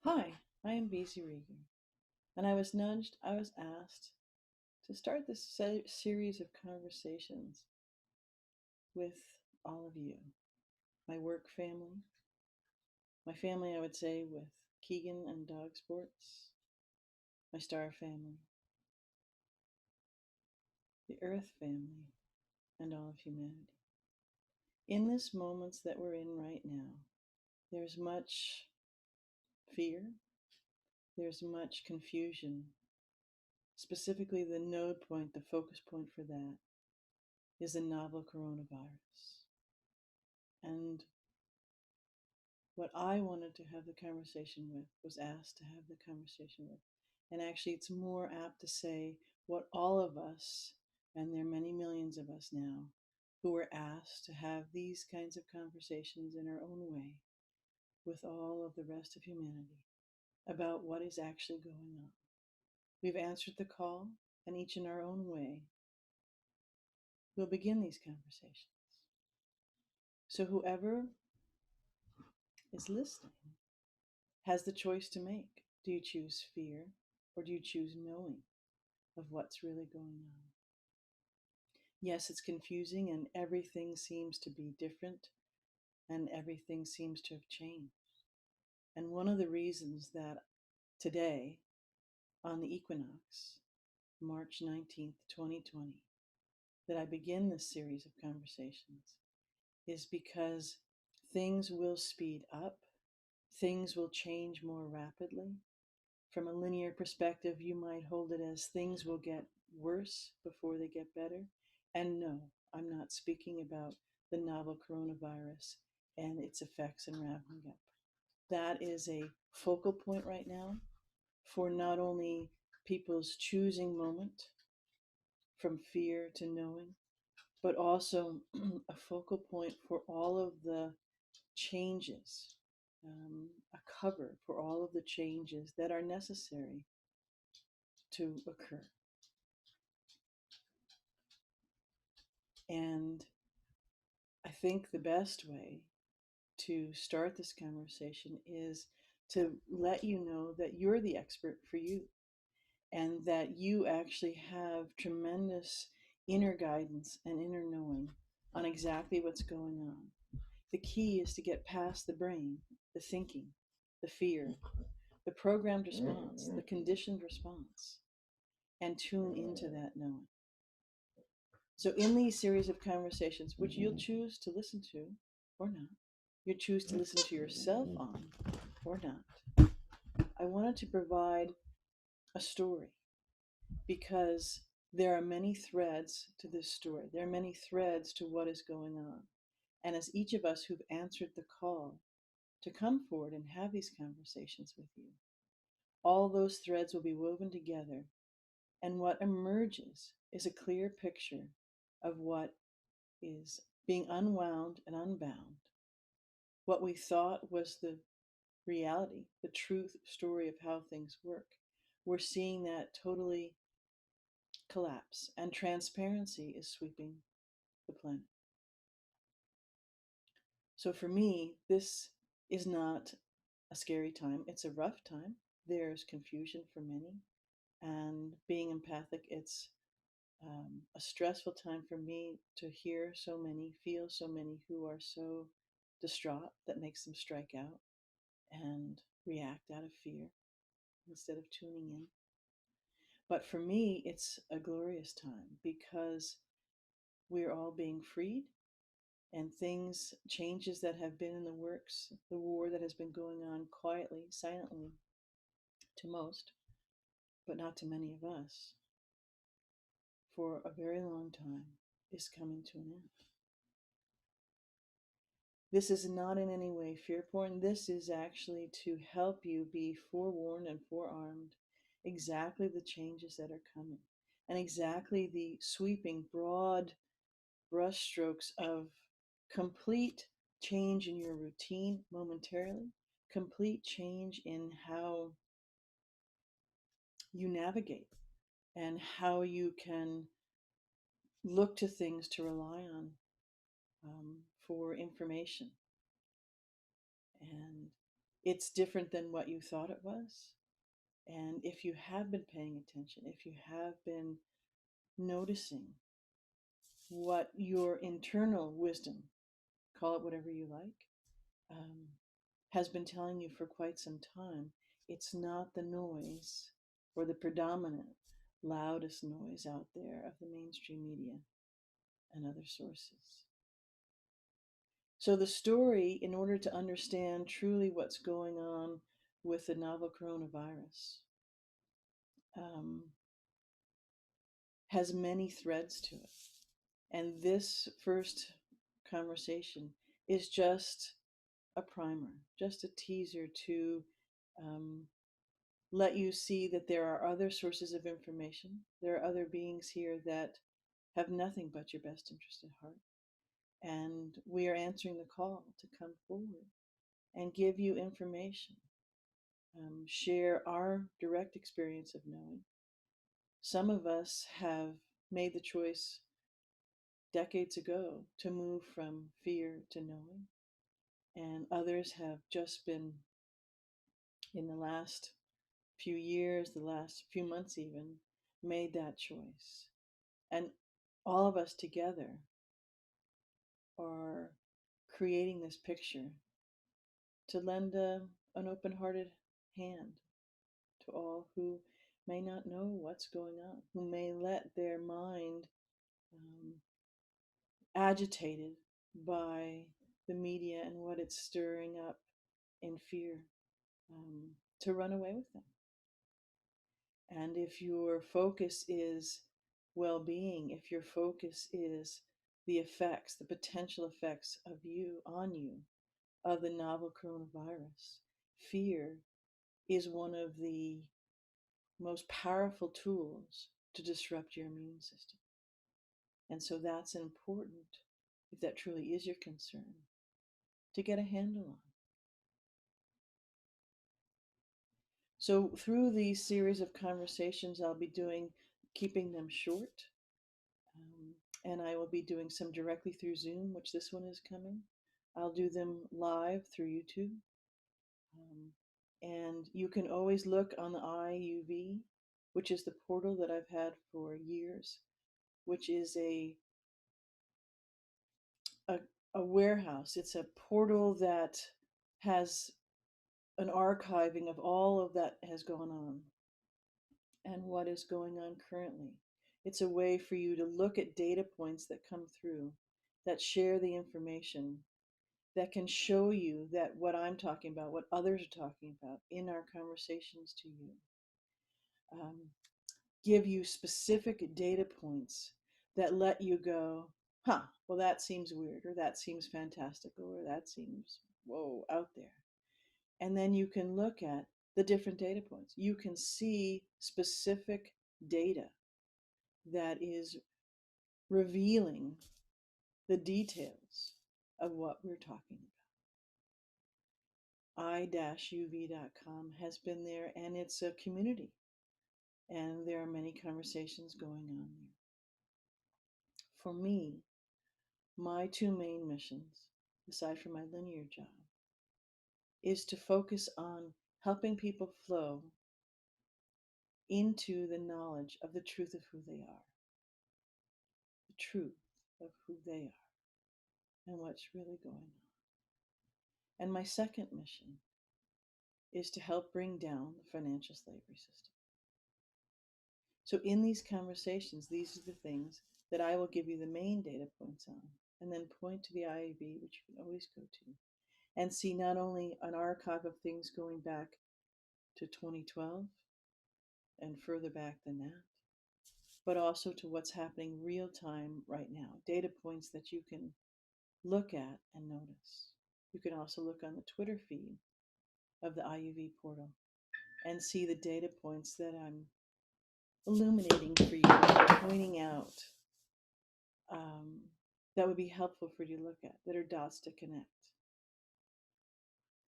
Hi, I am BC Regan, and I was asked to start this series of conversations with all of you. My work family, my family, I would say, with Keegan and Dog Sports, my star family, the Earth family, and all of humanity. In this moments that we're in right now, there's much fear, there's much confusion. Specifically, the node point, the focus point for that is the novel coronavirus. And what I wanted to have the conversation with, was asked to have the conversation with. And actually, it's more apt to say what all of us, and there are many millions of us now, who were asked to have these kinds of conversations in our own way with all of the rest of humanity about what is actually going on. We've answered the call, and each in our own way will begin these conversations. So, whoever is listening has the choice to make. Do you choose fear, or do you choose knowing of what's really going on? Yes, it's confusing and everything seems to be different and everything seems to have changed. And one of the reasons that today, on the equinox, March 19th, 2020, that I begin this series of conversations is because things will speed up, things will change more rapidly. From a linear perspective, you might hold it as things will get worse before they get better. And no, I'm not speaking about the novel coronavirus and its effects and ramping up. That is a focal point right now for not only people's choosing moment from fear to knowing, but also a focal point for all of the changes, a cover for all of the changes that are necessary to occur. And I think the best way to start this conversation is to let you know that you're the expert for you and that you actually have tremendous inner guidance and inner knowing on exactly what's going on. The key is to get past the brain, the thinking, the fear, the programmed response, the conditioned response, and tune into that knowing. So, in these series of conversations, which you'll choose to listen to or not, you choose to listen to yourself on or not, I wanted to provide a story because there are many threads to this story. There are many threads to what is going on. And as each of us who've answered the call to come forward and have these conversations with you, all those threads will be woven together. And what emerges is a clear picture of what is being unwound and unbound. What we thought was the reality, the truth story of how things work, we're seeing that totally collapse, and transparency is sweeping the planet. So for me, this is not a scary time. It's a rough time. There's confusion for many. And being empathic, it's a stressful time for me to hear so many, feel so many who are so distraught that makes them strike out and react out of fear instead of tuning in. But for me, it's a glorious time because we're all being freed, and things, changes that have been in the works, the war that has been going on quietly, silently to most, but not to many of us, for a very long time, is coming to an end. This is not in any way fear porn. This is actually to help you be forewarned and forearmed exactly the changes that are coming and exactly the sweeping, broad brushstrokes of complete change in your routine momentarily, complete change in how you navigate and how you can look to things to rely on for information. And It's different than what you thought it was. And if you have been paying attention, if you have been noticing what your internal wisdom, call it whatever you like, um, has been telling you for quite some time, it's not the noise or the predominant, loudest noise out there of the mainstream media and other sources. So, the story, in order to understand truly what's going on with the novel coronavirus, um, has many threads to it. And this first conversation is just a primer, just a teaser to um, let you see that there are other sources of information. There are other beings here that have nothing but your best interest at heart. And we are answering the call to come forward and give you information, share our direct experience of knowing. Some of us have made the choice decades ago to move from fear to knowing, and others have just been, in the last few years, the last few months even, made that choice. And all of us together are creating this picture to lend an open hearted hand to all who may not know what's going on, who may let their mind, um, agitated by the media and what it's stirring up in fear, um, to run away with them. And if your focus is well being, if your focus is the effects, the potential effects of you, on you, of the novel coronavirus, fear is one of the most powerful tools to disrupt your immune system. And so that's important, if that truly is your concern, to get a handle on. So through these series of conversations, I'll be keeping them short. And I will be doing some directly through Zoom, which this one is coming. I'll do them live through YouTube. And you can always look on the IUV, which is the portal that I've had for years, which is a, a warehouse. It's a portal that has an archiving of all of that has gone on and what is going on currently. It's a way for you to look at data points that come through, that share the information, that can show you that what I'm talking about, what others are talking about in our conversations to you, um, give you specific data points that let you go, huh, well, that seems weird, or that seems fantastical, or that seems, whoa, out there. And then you can look at the different data points. You can see specific data that is revealing the details of what we're talking about. I-uv.com has been there, and it's a community, and there are many conversations going on there. For me, my two main missions, aside from my linear job, is to focus on helping people flow into the knowledge of the truth of who they are, the truth of who they are, and what's really going on. And my second mission is to help bring down the financial slavery system. So in these conversations, these are the things that I will give you the main data points on, and then point to the IAB, which you can always go to, and see not only an archive of things going back to 2012 and further back than that, but also to what's happening real time right now, data points that you can look at and notice. You can also look on the Twitter feed of the IUV portal and see the data points that I'm illuminating for you, pointing out, that would be helpful for you to look at, that are dots to connect.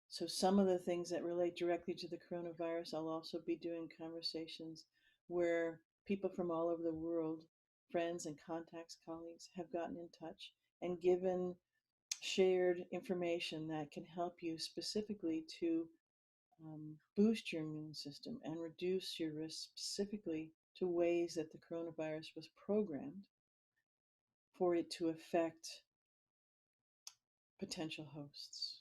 So some of the things that relate directly to the coronavirus, I'll also be doing conversations where people from all over the world, friends and contacts, colleagues, have gotten in touch and shared information that can help you specifically to boost your immune system and reduce your risk specifically to ways that the coronavirus was programmed for it to affect potential hosts.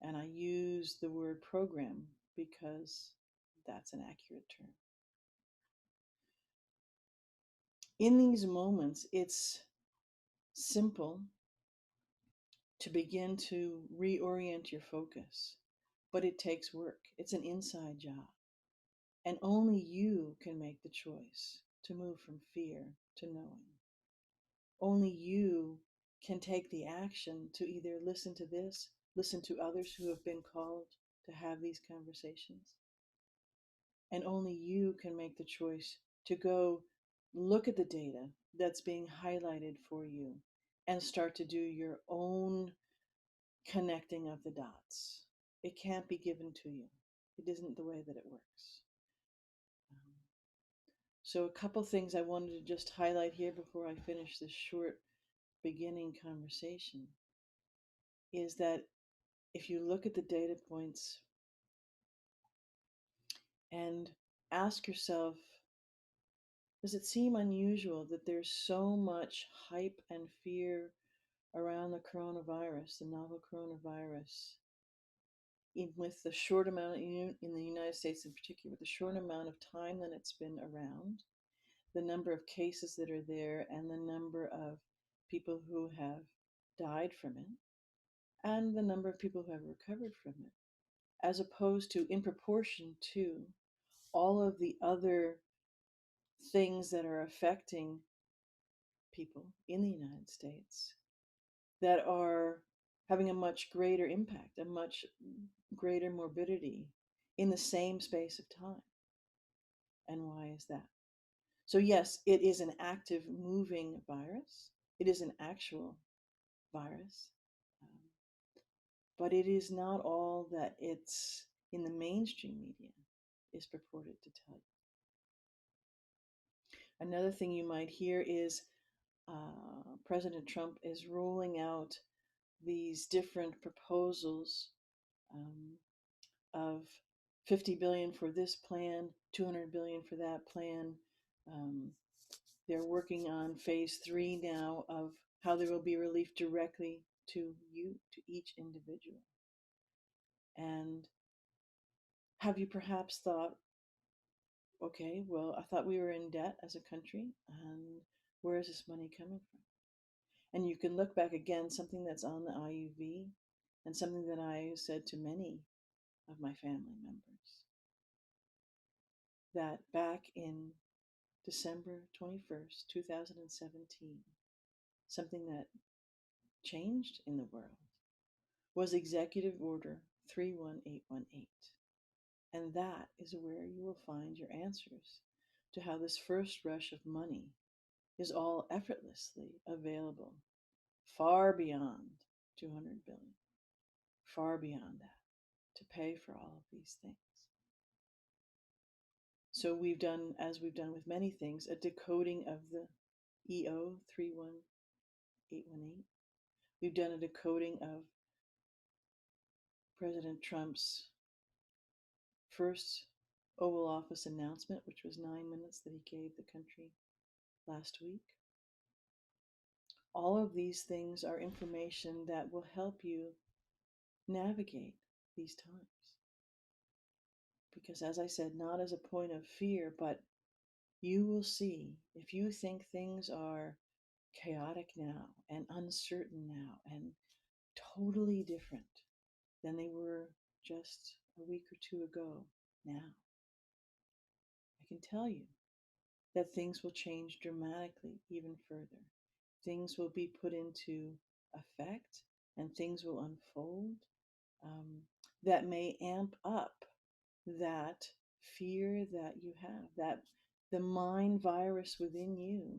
And I use the word program because that's an accurate term. In these moments, it's simple to begin to reorient your focus, but it takes work. It's an inside job. And only you can make the choice to move from fear to knowing. Only you can take the action to either listen to this, listen to others who have been called to have these conversations. And only you can make the choice to go look at the data that's being highlighted for you and start to do your own connecting of the dots. It can't be given to you. It isn't the way that it works. So, a couple things I wanted to just highlight here before I finish this short beginning conversation is that if you look at the data points and ask yourself, does it seem unusual that there's so much hype and fear around the coronavirus, the novel coronavirus, with the short amount in the United States in particular, with the short amount of time that it's been around, the number of cases that are there, and the number of people who have died from it, and the number of people who have recovered from it, as opposed to in proportion to all of the other things that are affecting people in the United States that are having a much greater impact, a much greater morbidity in the same space of time. And why is that? So, yes, it is an active, moving virus. It is an actual virus. Um, but it is not all that it's in the mainstream media is purported to tell you. Another thing you might hear is President Trump is rolling out these different proposals um, of 50 billion for this plan, 200 billion for that plan. Um, they're working on phase 3 now of how there will be relief directly to you, to each individual. And have you perhaps thought, okay, well, I thought we were in debt as a country, and where is this money coming from? And you can look back again, something that's on the IUV, and something that I said to many of my family members, that back in December 21st, 2017, something that changed in the world was Executive Order 31818. And that is where you will find your answers to how this first rush of money is all effortlessly available, far beyond 200 billion, far beyond that, to pay for all of these things. So we've done, as we've done with many things, a decoding of the EO 31818. We've done a decoding of President Trump's first Oval Office announcement, which was 9 minutes that he gave the country last week. All of these things are information that will help you navigate these times. Because, as I said, not as a point of fear, but you will see if you think things are chaotic now and uncertain now and totally different than they were just a week or two ago now, I can tell you that things will change dramatically even further. Things will be put into effect and things will unfold that may amp up that fear that you have, that the mind virus within you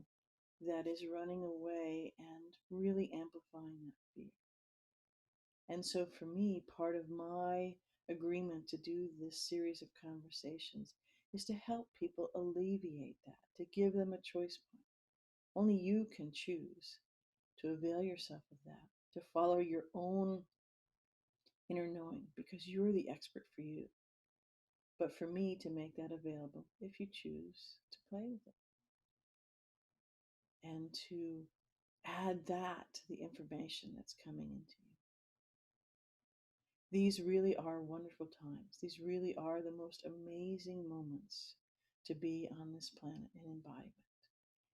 that is running away and really amplifying that fear. And so for me, part of my agreement to do this series of conversations is to help people alleviate that, to give them a choice point. Only you can choose to avail yourself of that, to follow your own inner knowing because you're the expert for you. But for me to make that available if you choose to play with it and to add that to the information that's coming into you. These really are wonderful times. These really are the most amazing moments to be on this planet in embodiment.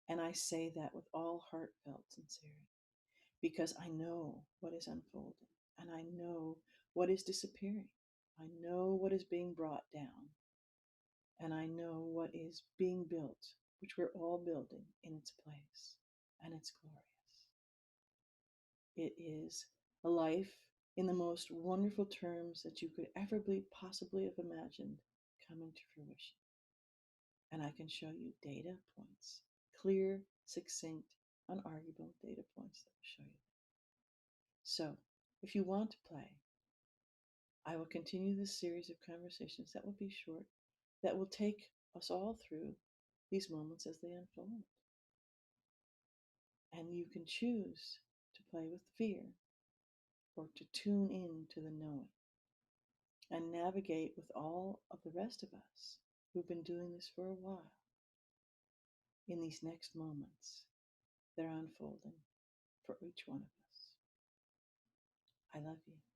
And I say that with all heartfelt sincerity because I know what is unfolding and I know what is disappearing. I know what is being brought down and I know what is being built, which we're all building in its place, and it's glorious. It is a life in the most wonderful terms that you could ever possibly have imagined coming to fruition. And I can show you data points, clear, succinct, unarguable data points that will show you that. So, if you want to play, I will continue this series of conversations that will be short, that will take us all through these moments as they unfold. And you can choose to play with fear or to tune in to the knowing and navigate with all of the rest of us who've been doing this for a while in these next moments that are unfolding for each one of us. I love you.